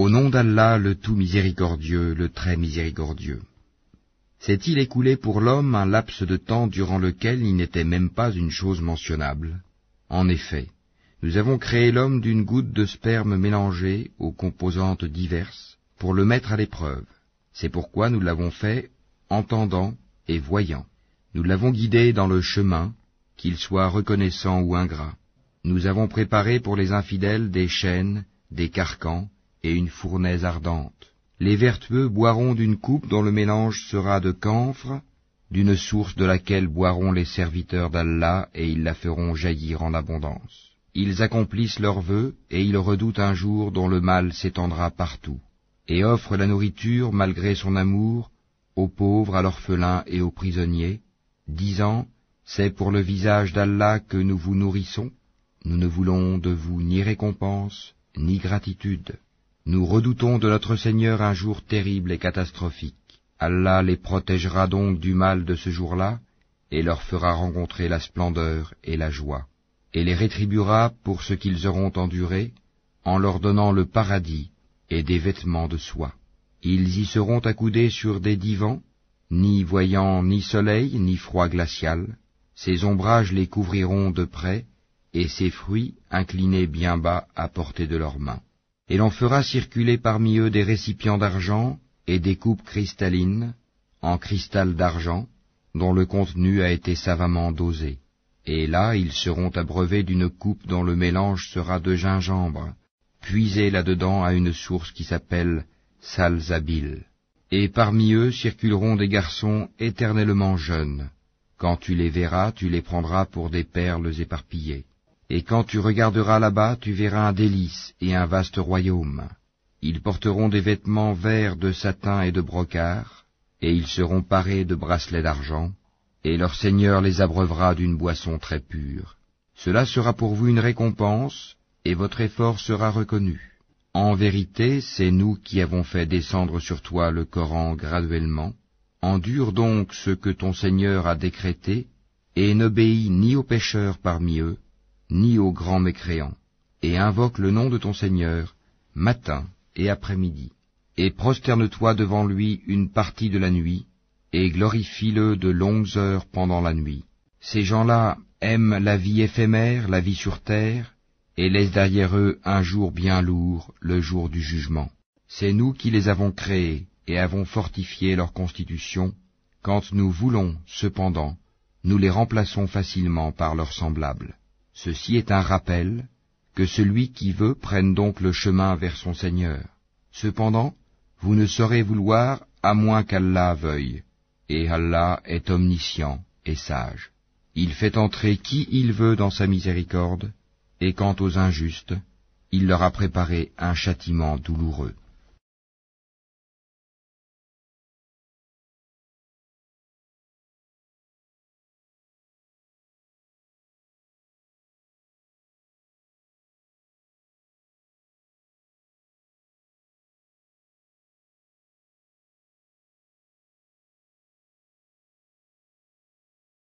Au nom d'Allah, le tout miséricordieux, le très miséricordieux. S'est-il écoulé pour l'homme un laps de temps durant lequel il n'était même pas une chose mentionnable? En effet, nous avons créé l'homme d'une goutte de sperme mélangée aux composantes diverses pour le mettre à l'épreuve. C'est pourquoi nous l'avons fait entendant et voyant. Nous l'avons guidé dans le chemin, qu'il soit reconnaissant ou ingrat. Nous avons préparé pour les infidèles des chaînes, des carcans et une fournaise ardente. Les vertueux boiront d'une coupe dont le mélange sera de camphre, d'une source de laquelle boiront les serviteurs d'Allah et ils la feront jaillir en abondance. Ils accomplissent leurs vœux et ils redoutent un jour dont le mal s'étendra partout, et offrent la nourriture malgré son amour aux pauvres, à l'orphelin et aux prisonniers, disant « C'est pour le visage d'Allah que nous vous nourrissons, nous ne voulons de vous ni récompense, ni gratitude. Nous redoutons de notre Seigneur un jour terrible et catastrophique. Allah les protégera donc du mal de ce jour-là, et leur fera rencontrer la splendeur et la joie, et les rétribuera pour ce qu'ils auront enduré, en leur donnant le paradis et des vêtements de soie. Ils y seront accoudés sur des divans, ni voyant ni soleil, ni froid glacial. Ces ombrages les couvriront de près, et ces fruits inclinés bien bas à portée de leurs mains. Et l'on fera circuler parmi eux des récipients d'argent et des coupes cristallines, en cristal d'argent, dont le contenu a été savamment dosé. Et là, ils seront abreuvés d'une coupe dont le mélange sera de gingembre, puisé là-dedans à une source qui s'appelle Salsabil. Et parmi eux circuleront des garçons éternellement jeunes. Quand tu les verras, tu les prendras pour des perles éparpillées. Et quand tu regarderas là-bas, tu verras un délice et un vaste royaume. Ils porteront des vêtements verts de satin et de brocart, et ils seront parés de bracelets d'argent, et leur Seigneur les abreuvera d'une boisson très pure. Cela sera pour vous une récompense, et votre effort sera reconnu. En vérité, c'est nous qui avons fait descendre sur toi le Coran graduellement. Endure donc ce que ton Seigneur a décrété, et n'obéis ni aux pécheurs parmi eux, ni aux grands mécréants, et invoque le nom de ton Seigneur, matin et après-midi, et prosterne-toi devant lui une partie de la nuit, et glorifie-le de longues heures pendant la nuit. Ces gens-là aiment la vie éphémère, la vie sur terre, et laissent derrière eux un jour bien lourd, le jour du jugement. C'est nous qui les avons créés, et avons fortifié leur constitution. Quand nous voulons, cependant, nous les remplaçons facilement par leurs semblables. Ceci est un rappel, que celui qui veut prenne donc le chemin vers son Seigneur. Cependant, vous ne saurez vouloir à moins qu'Allah veuille, et Allah est omniscient et sage. Il fait entrer qui il veut dans sa miséricorde, et quant aux injustes, il leur a préparé un châtiment douloureux.